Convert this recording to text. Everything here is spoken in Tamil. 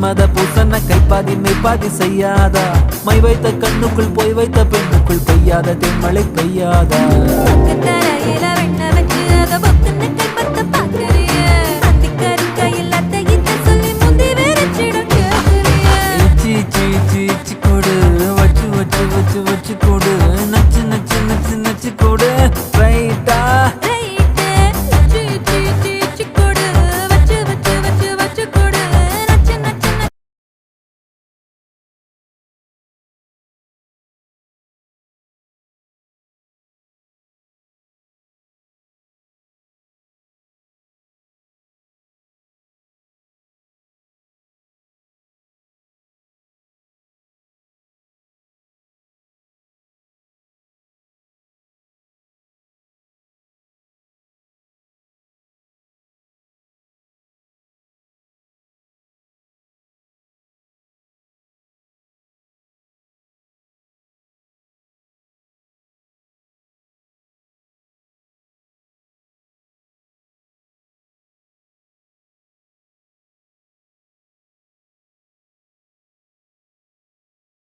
மன்மத பூசன கைப்பாதி மெய்ப்பாதி செய்யாதா மை வைத்த கண்ணுக்குள் போய் வைத்த பெண்ணுக்குள் பெய்யாத தென்மழை பெய்யாதா தரையில வெண்ண வச்சு அத